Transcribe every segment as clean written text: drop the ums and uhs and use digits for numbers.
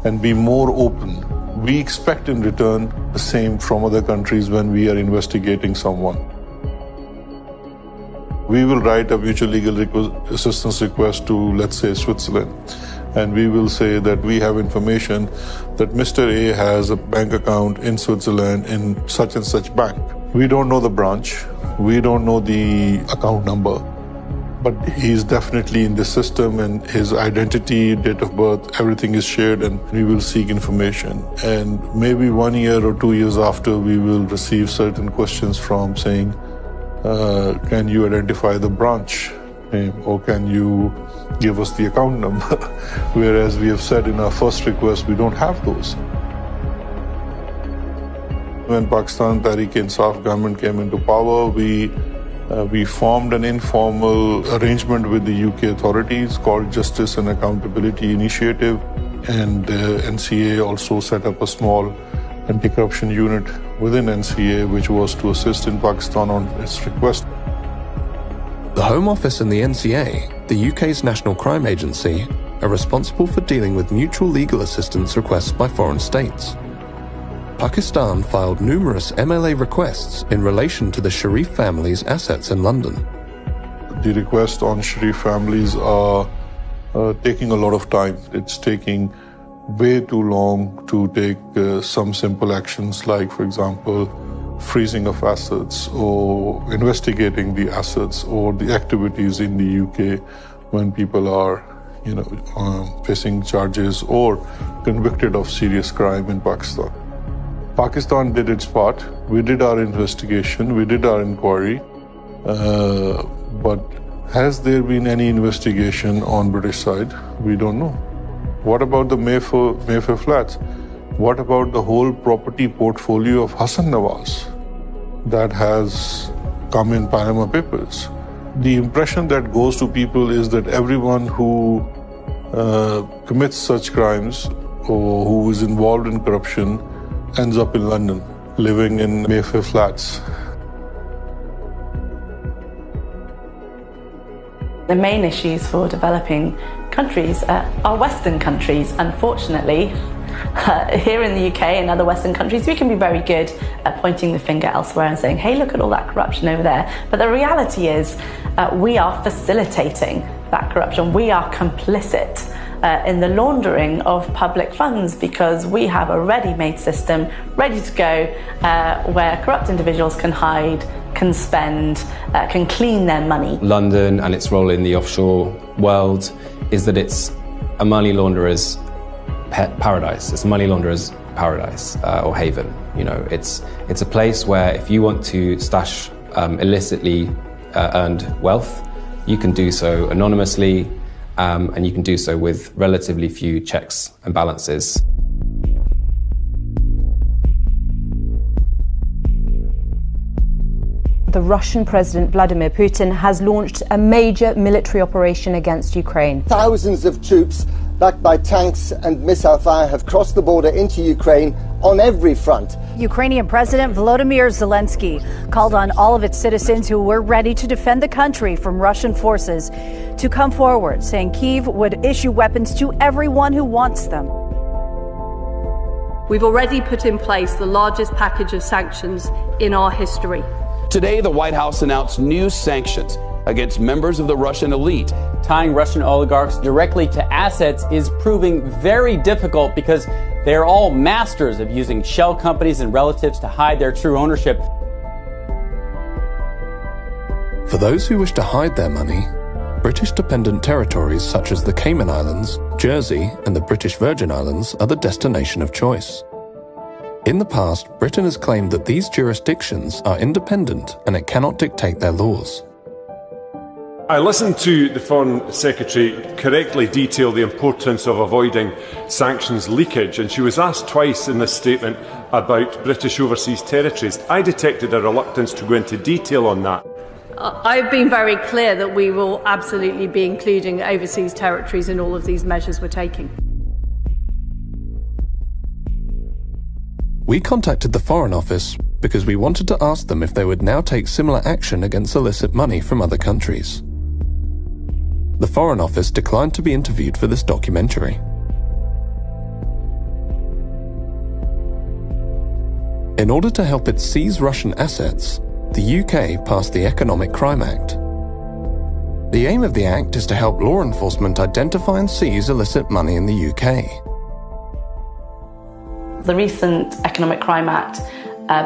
and be more open. We expect in return the same from other countries when we are investigating someone. We will write a mutual legal assistance request to, let's say, Switzerland, and we will say that we have information that Mr. A has a bank account in Switzerland in such and such bank. We don't know the branch, we don't know the account number, but he's definitely in the system, and his identity, date of birth, everything is shared, and we will seek information. And maybe 1 year or 2 years after, we will receive certain questions from saying, can you identify the branch name, or can you give us the account number? Whereas we have said in our first request, we don't have those. When Pakistan Tehreek-e-Insaf government came into power, we formed an informal arrangement with the UK authorities called Justice and Accountability Initiative, and NCA also set up a small anti-corruption unit within NCA, which was to assist in Pakistan on its request. The Home Office and the NCA, the UK's national crime agency, are responsible for dealing with mutual legal assistance requests by foreign states. Pakistan filed numerous MLA requests in relation to the Sharif family's assets in London. The requests on Sharif families are taking a lot of time. It's taking way too long to take some simple actions like, for example, freezing of assets or investigating the assets or the activities in the UK when people are, facing charges or convicted of serious crime in Pakistan. Pakistan did its part. We did our investigation, we did our inquiry, but has there been any investigation on British side? We don't know. What about the Mayfair flats? What about the whole property portfolio of Hassan Nawaz that has come in Panama Papers? The impression that goes to people is that everyone who commits such crimes or who is involved in corruption ends up in London, living in Mayfair flats. The main issues for developing countries are Western countries. Unfortunately, here in the UK and other Western countries, we can be very good at pointing the finger elsewhere and saying, hey, look at all that corruption over there. But the reality is we are facilitating that corruption. We are complicit in the laundering of public funds because we have a ready-made system ready to go where corrupt individuals can hide, can spend, can clean their money. London and its role in the offshore world is that it's a money launderer's paradise. It's a money launderer's paradise or haven. It's a place where if you want to stash illicitly earned wealth, you can do so anonymously, and you can do so with relatively few checks and balances. The Russian President Vladimir Putin has launched a major military operation against Ukraine. Thousands of troops, backed by tanks and missile fire, have crossed the border into Ukraine on every front. Ukrainian President Volodymyr Zelensky called on all of its citizens who were ready to defend the country from Russian forces to come forward, saying Kyiv would issue weapons to everyone who wants them. We've already put in place the largest package of sanctions in our history. Today, the White House announced new sanctions against members of the Russian elite. Tying Russian oligarchs directly to assets is proving very difficult because they're all masters of using shell companies and relatives to hide their true ownership. For those who wish to hide their money, British dependent territories such as the Cayman Islands, Jersey, and the British Virgin Islands are the destination of choice. In the past, Britain has claimed that these jurisdictions are independent and it cannot dictate their laws. I listened to the Foreign Secretary correctly detail the importance of avoiding sanctions leakage, and she was asked twice in this statement about British overseas territories. I detected a reluctance to go into detail on that. I've been very clear that we will absolutely be including overseas territories in all of these measures we're taking. We contacted the Foreign Office because we wanted to ask them if they would now take similar action against illicit money from other countries. The Foreign Office declined to be interviewed for this documentary. In order to help it seize Russian assets, the UK passed the Economic Crime Act. The aim of the Act is to help law enforcement identify and seize illicit money in the UK. The recent Economic Crime Act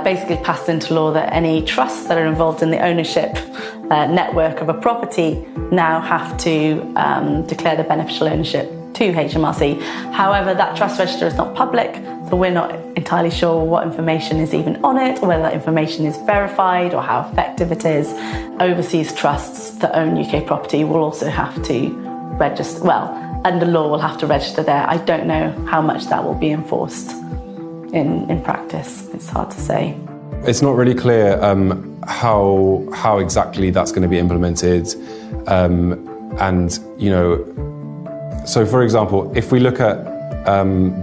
basically passed into law that any trusts that are involved in the ownership network of a property now have to declare the beneficial ownership to HMRC. However, that trust register is not public, so we're not entirely sure what information is even on it, or whether that information is verified or how effective it is. Overseas trusts that own UK property will also have to register, well, under law will have to register there. I don't know how much that will be enforced in practice. It's hard to say. It's not really clear how exactly that's going to be implemented. And, you know, so for example, if we look at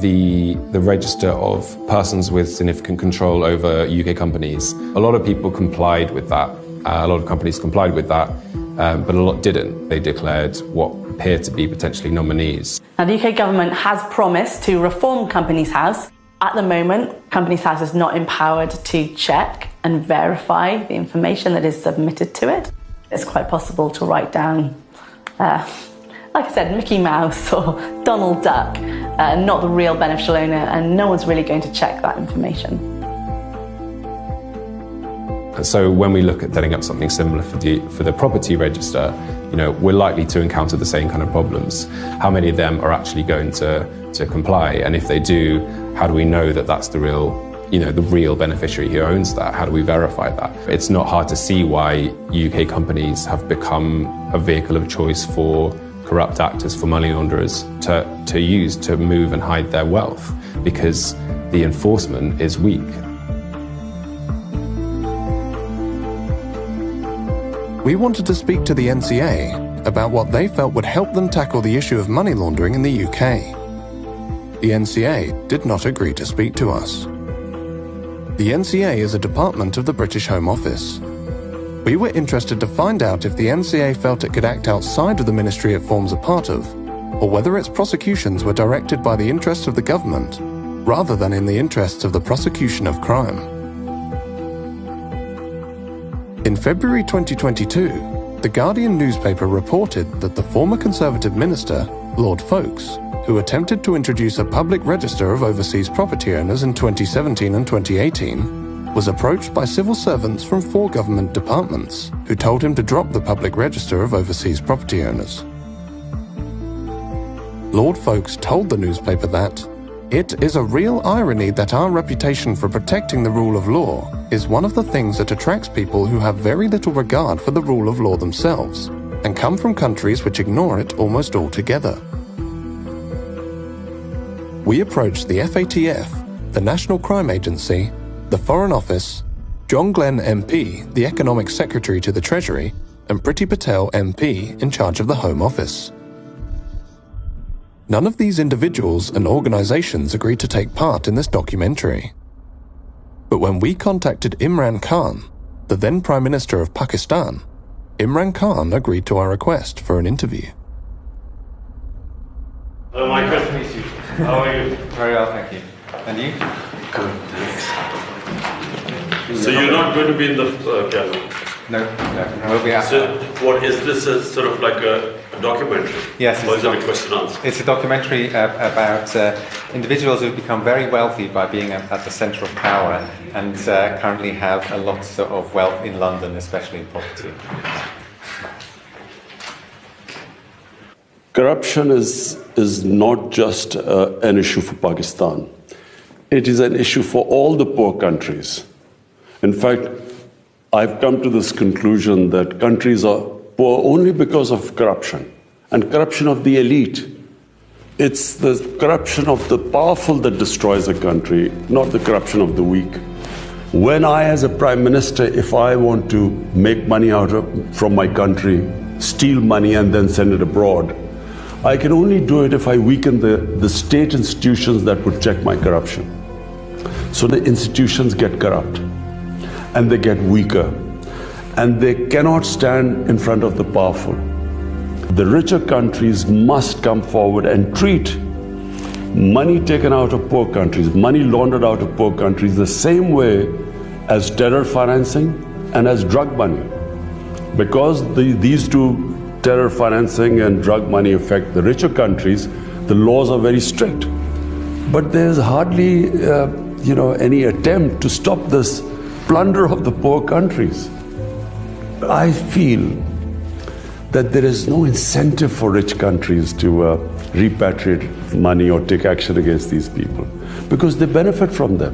the register of persons with significant control over UK companies, a lot of people complied with that. A lot of companies complied with that, but a lot didn't. They declared what appeared to be potentially nominees. Now, the UK government has promised to reform Companies House. At the moment, Companies House is not empowered to check and verify the information that is submitted to it. It's quite possible to write down, like I said, Mickey Mouse or Donald Duck, not the real beneficial owner, and no one's really going to check that information. So when we look at setting up something similar for the property register, you know, we're likely to encounter the same kind of problems. How many of them are actually going to comply? And if they do, how do we know that that's the real, you know, the real beneficiary who owns that? How do we verify that? It's not hard to see why UK companies have become a vehicle of choice for corrupt actors, for money launderers to use to move and hide their wealth, because the enforcement is weak. We wanted to speak to the NCA about what they felt would help them tackle the issue of money laundering in the UK. The NCA did not agree to speak to us. The NCA is a department of the British Home Office. We were interested to find out if the NCA felt it could act outside of the ministry it forms a part of, or whether its prosecutions were directed by the interests of the government, rather than in the interests of the prosecution of crime. In February 2022, The Guardian newspaper reported that the former Conservative minister, Lord Foulkes, who attempted to introduce a public register of overseas property owners in 2017 and 2018, was approached by civil servants from 4 government departments who told him to drop the public register of overseas property owners. Lord Foulkes told the newspaper that it is a real irony that our reputation for protecting the rule of law is one of the things that attracts people who have very little regard for the rule of law themselves and come from countries which ignore it almost altogether. We approached the FATF, the National Crime Agency, the Foreign Office, John Glenn MP, the Economic Secretary to the Treasury, and Priti Patel MP in charge of the Home Office. None of these individuals and organisations agreed to take part in this documentary. But when we contacted Imran Khan, the then Prime Minister of Pakistan, Imran Khan agreed to our request for an interview. Hello, Michael. Nice to meet you. How are you? Very well, thank you. And you? Good, thanks. So you're not going to be in the camera? No, we'll be after. So what is this? Sort of like a documentary? Yes. Or is it a question and answer? It's a documentary about individuals who've become very wealthy by being at the centre of power and currently have a lot of wealth in London, especially in property. Corruption is not just an issue for Pakistan. It is an issue for all the poor countries. In fact, I've come to this conclusion that countries are poor only because of corruption, and corruption of the elite. It's the corruption of the powerful that destroys a country, not the corruption of the weak. When I, as a Prime Minister, if I want to make money from my country, steal money and then send it abroad, I can only do it if I weaken the state institutions that would check my corruption. So the institutions get corrupt, and they get weaker, and they cannot stand in front of the powerful. The richer countries must come forward and treat money taken out of poor countries, money laundered out of poor countries, the same way as terror financing and as drug money. Because these two, terror financing and drug money, affect the richer countries, the laws are very strict. But there's hardly any attempt to stop this plunder of the poor countries. I feel that there is no incentive for rich countries to repatriate money or take action against these people, because they benefit from them.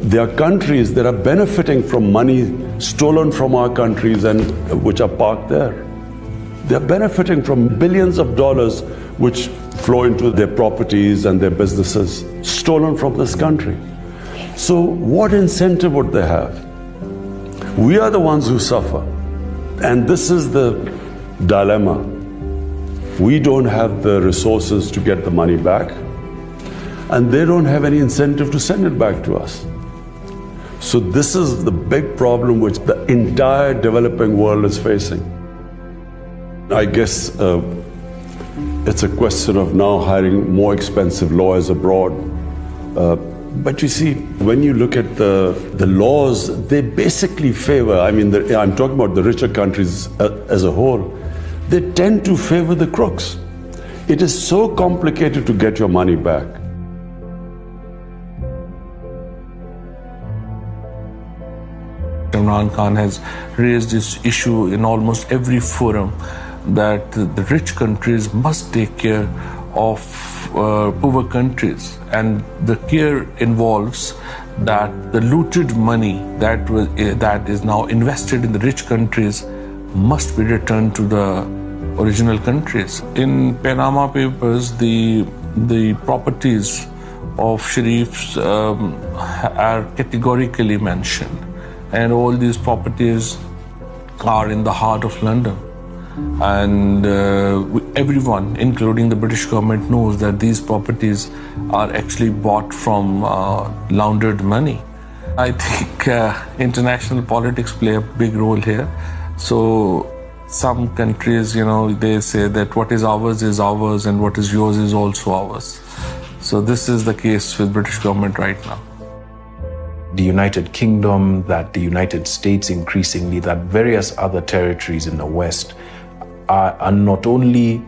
There are countries that are benefiting from money stolen from our countries and which are parked there. They are benefiting from billions of dollars which flow into their properties and their businesses, stolen from this country. So what incentive would they have? We are the ones who suffer. And this is the dilemma. We don't have the resources to get the money back, and they don't have any incentive to send it back to us. So this is the big problem which the entire developing world is facing. I guess it's a question of now hiring more expensive lawyers abroad. But you see, when you look at the laws, they basically favor, I'm talking about the richer countries as a whole, they tend to favor the crooks. It is so complicated to get your money back. Imran Khan has raised this issue in almost every forum that the rich countries must take care of poor countries, and the care involves that the looted money that is now invested in the rich countries must be returned to the original countries. In Panama Papers, the properties of Sharifs are categorically mentioned, and all these properties are in the heart of London. And everyone, including the British government, knows that these properties are actually bought from laundered money. I think international politics play a big role here. So some countries, they say that what is ours and what is yours is also ours. So this is the case with British government right now. The United Kingdom, that the United States increasingly, that various other territories in the West are not only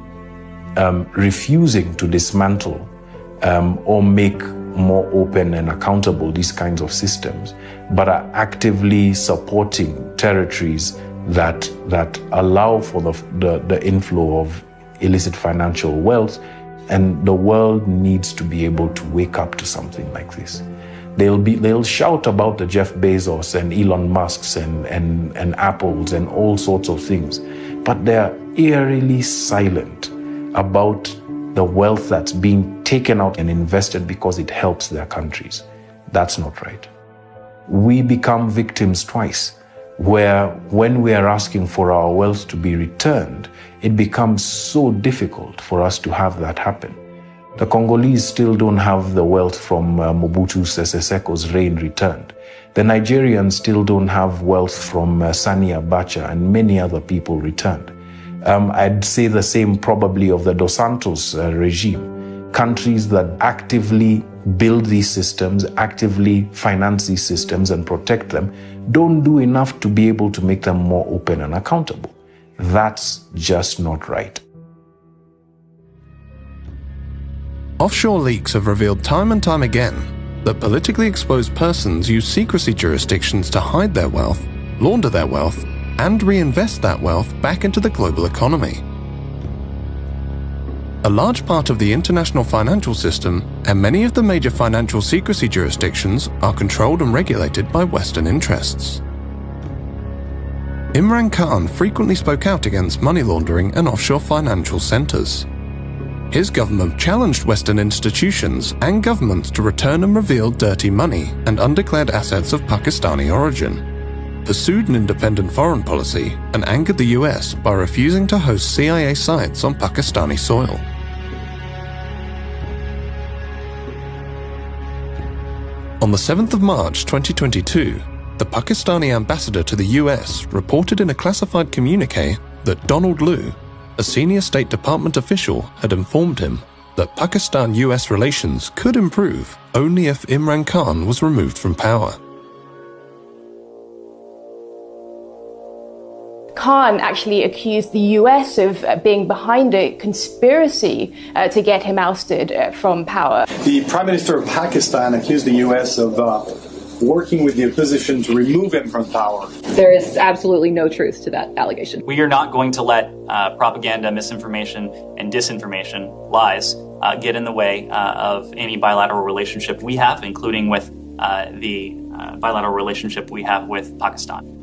refusing to dismantle or make more open and accountable these kinds of systems, but are actively supporting territories that allow for the inflow of illicit financial wealth. And the world needs to be able to wake up to something like this. They'll shout about the Jeff Bezos and Elon Musks and Apples and all sorts of things, but they're eerily silent about the wealth that's being taken out and invested because it helps their countries. That's not right. We become victims twice, where when we are asking for our wealth to be returned, it becomes so difficult for us to have that happen. The Congolese still don't have the wealth from Mobutu Sese Seko's reign returned. The Nigerians still don't have wealth from Sani Abacha and many other people returned. I'd say the same probably of the Dos Santos regime. Countries that actively build these systems, actively finance these systems and protect them, don't do enough to be able to make them more open and accountable. That's just not right. Offshore leaks have revealed time and time again that politically exposed persons use secrecy jurisdictions to hide their wealth, launder their wealth, and reinvest that wealth back into the global economy. A large part of the international financial system and many of the major financial secrecy jurisdictions are controlled and regulated by Western interests. Imran Khan frequently spoke out against money laundering and offshore financial centers. His government challenged Western institutions and governments to return and reveal dirty money and undeclared assets of Pakistani origin, pursued an independent foreign policy, and angered the US by refusing to host CIA sites on Pakistani soil. On the 7th of March 2022, the Pakistani ambassador to the US reported in a classified communique that Donald Lu, a senior State Department official, had informed him that Pakistan-US relations could improve only if Imran Khan was removed from power. Khan actually accused the US of being behind a conspiracy to get him ousted from power. The Prime Minister of Pakistan accused the US of working with the opposition to remove him from power. There is absolutely no truth to that allegation. We are not going to let propaganda, misinformation, and disinformation, lies, get in the way of any bilateral relationship we have, including with the bilateral relationship we have with Pakistan.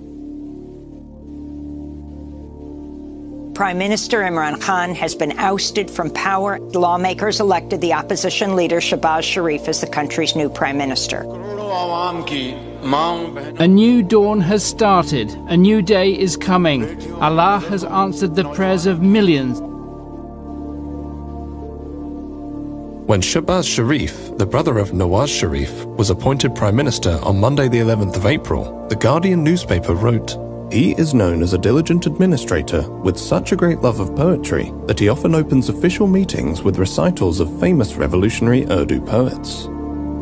Prime Minister Imran Khan has been ousted from power. Lawmakers elected the opposition leader Shahbaz Sharif as the country's new prime minister. A new dawn has started. A new day is coming. Allah has answered the prayers of millions. When Shahbaz Sharif, the brother of Nawaz Sharif, was appointed prime minister on Monday the 11th of April, the Guardian newspaper wrote, "He is known as a diligent administrator with such a great love of poetry that he often opens official meetings with recitals of famous revolutionary Urdu poets.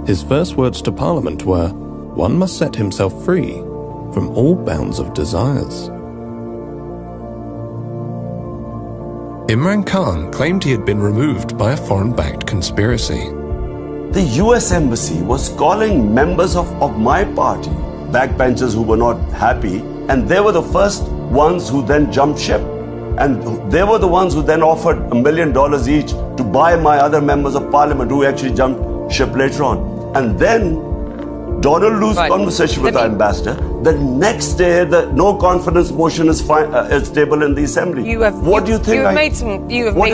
His first words to Parliament were, 'One must set himself free from all bounds of desires.'" Imran Khan claimed he had been removed by a foreign-backed conspiracy. The US Embassy was calling members of my party backbenchers who were not happy, and they were the first ones who then jumped ship. And they were the ones who then offered $1 million each to buy my other members of parliament who actually jumped ship later on. And then Donald Lu's conversation with the ambassador, the next day the no confidence motion is tabled in the assembly. What do you think? You have made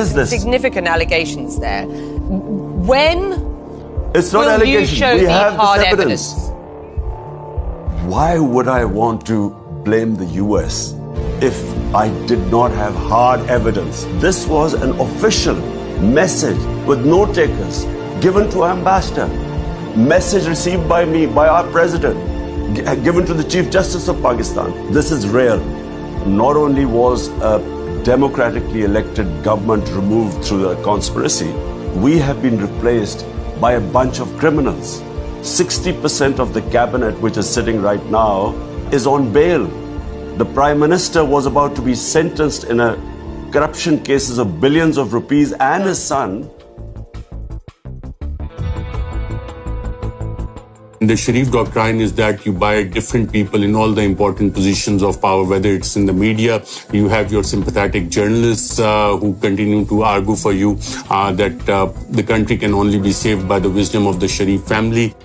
some significant allegations there. When it's not will allegations. You show we the have hard this evidence. Why would I want to blame the US if I did not have hard evidence? This was an official message with note takers given to our ambassador, message received by me, by our president, given to the Chief Justice of Pakistan. This is real. Not only was a democratically elected government removed through a conspiracy, we have been replaced by a bunch of criminals. 60% of the cabinet, which is sitting right now, is on bail. The Prime Minister was about to be sentenced in a corruption cases of billions of rupees, and his son. The Sharif doctrine is that you buy different people in all the important positions of power, whether it's in the media, you have your sympathetic journalists who continue to argue for you that the country can only be saved by the wisdom of the Sharif family.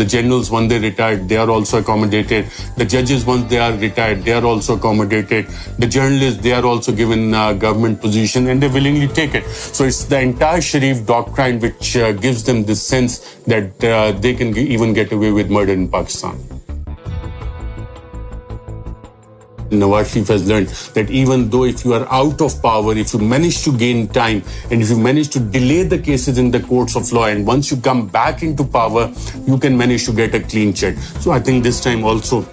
The generals, when they retired, they are also accommodated. The judges, once they are retired, they are also accommodated. The journalists, they are also given government position and they willingly take it. So it's the entire Sharif doctrine which gives them this sense that they can even get away with murder in Pakistan. Nawaz Sharif has learned that even though if you are out of power, if you manage to gain time and if you manage to delay the cases in the courts of law, and once you come back into power, you can manage to get a clean check. So I think this time also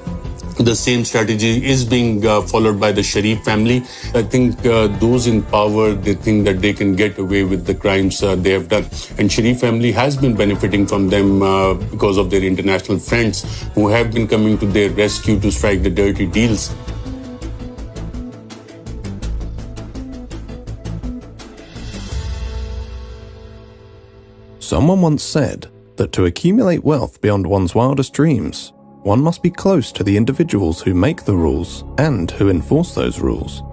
the same strategy is being followed by the Sharif family. I think those in power, they think that they can get away with the crimes they have done. And Sharif family has been benefiting from them because of their international friends who have been coming to their rescue to strike the dirty deals. Someone once said that to accumulate wealth beyond one's wildest dreams, one must be close to the individuals who make the rules and who enforce those rules.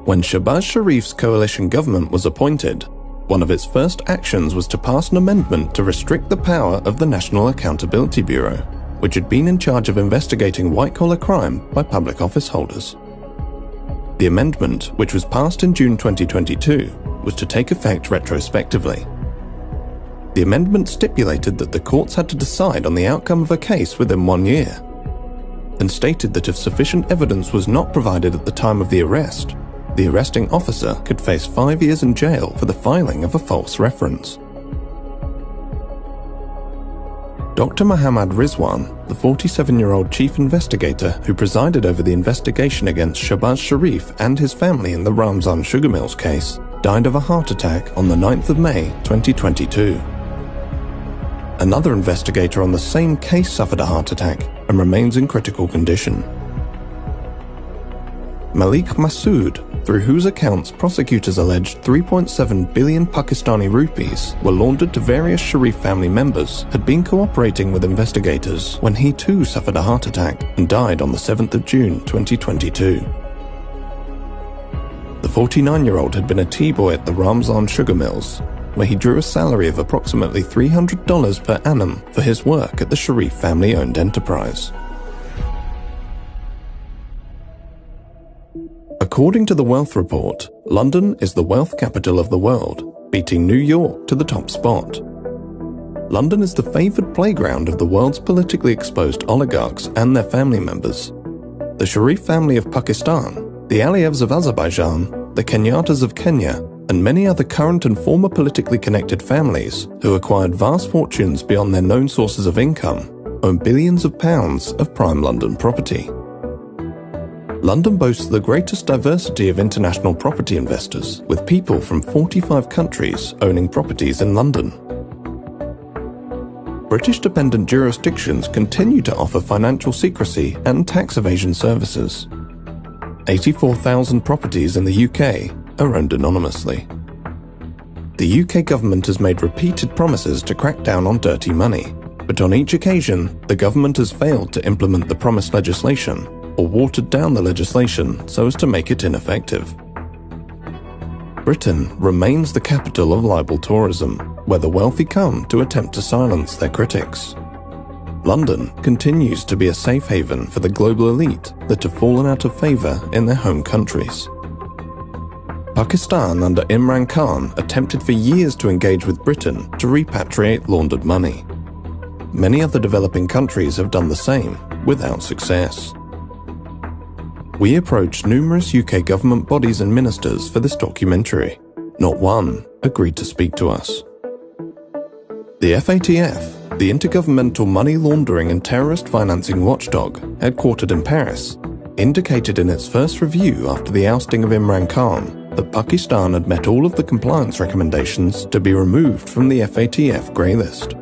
When Shahbaz Sharif's coalition government was appointed, one of its first actions was to pass an amendment to restrict the power of the National Accountability Bureau, which had been in charge of investigating white-collar crime by public office holders. The amendment, which was passed in June 2022, was to take effect retrospectively. The amendment stipulated that the courts had to decide on the outcome of a case within 1 year, and stated that if sufficient evidence was not provided at the time of the arrest, the arresting officer could face 5 years in jail for the filing of a false reference. Dr. Muhammad Rizwan, the 47-year-old chief investigator who presided over the investigation against Shahbaz Sharif and his family in the Ramzan Sugar Mills case, died of a heart attack on the 9th of May 2022. Another investigator on the same case suffered a heart attack and remains in critical condition. Malik Massoud, through whose accounts prosecutors alleged 3.7 billion Pakistani rupees were laundered to various Sharif family members, had been cooperating with investigators when he too suffered a heart attack and died on the 7th of June 2022. The 49-year-old had been a tea boy at the Ramzan sugar mills, where he drew a salary of approximately $300 per annum for his work at the Sharif family-owned enterprise. According to the Wealth Report, London is the wealth capital of the world, beating New York to the top spot. London is the favoured playground of the world's politically exposed oligarchs and their family members. The Sharif family of Pakistan, the Aliyevs of Azerbaijan, the Kenyatas of Kenya, and many other current and former politically connected families who acquired vast fortunes beyond their known sources of income own billions of pounds of prime London property. London boasts the greatest diversity of international property investors, with people from 45 countries owning properties in London. British dependent jurisdictions continue to offer financial secrecy and tax evasion services. 84,000 properties in the UK are owned anonymously. The UK government has made repeated promises to crack down on dirty money, but on each occasion, the government has failed to implement the promised legislation or watered down the legislation so as to make it ineffective. Britain remains the capital of libel tourism, where the wealthy come to attempt to silence their critics. London continues to be a safe haven for the global elite that have fallen out of favour in their home countries. Pakistan under Imran Khan attempted for years to engage with Britain to repatriate laundered money. Many other developing countries have done the same, without success. We approached numerous UK government bodies and ministers for this documentary. Not one agreed to speak to us. The FATF, the Intergovernmental Money Laundering and Terrorist Financing Watchdog, headquartered in Paris, indicated in its first review after the ousting of Imran Khan that Pakistan had met all of the compliance recommendations to be removed from the FATF grey list.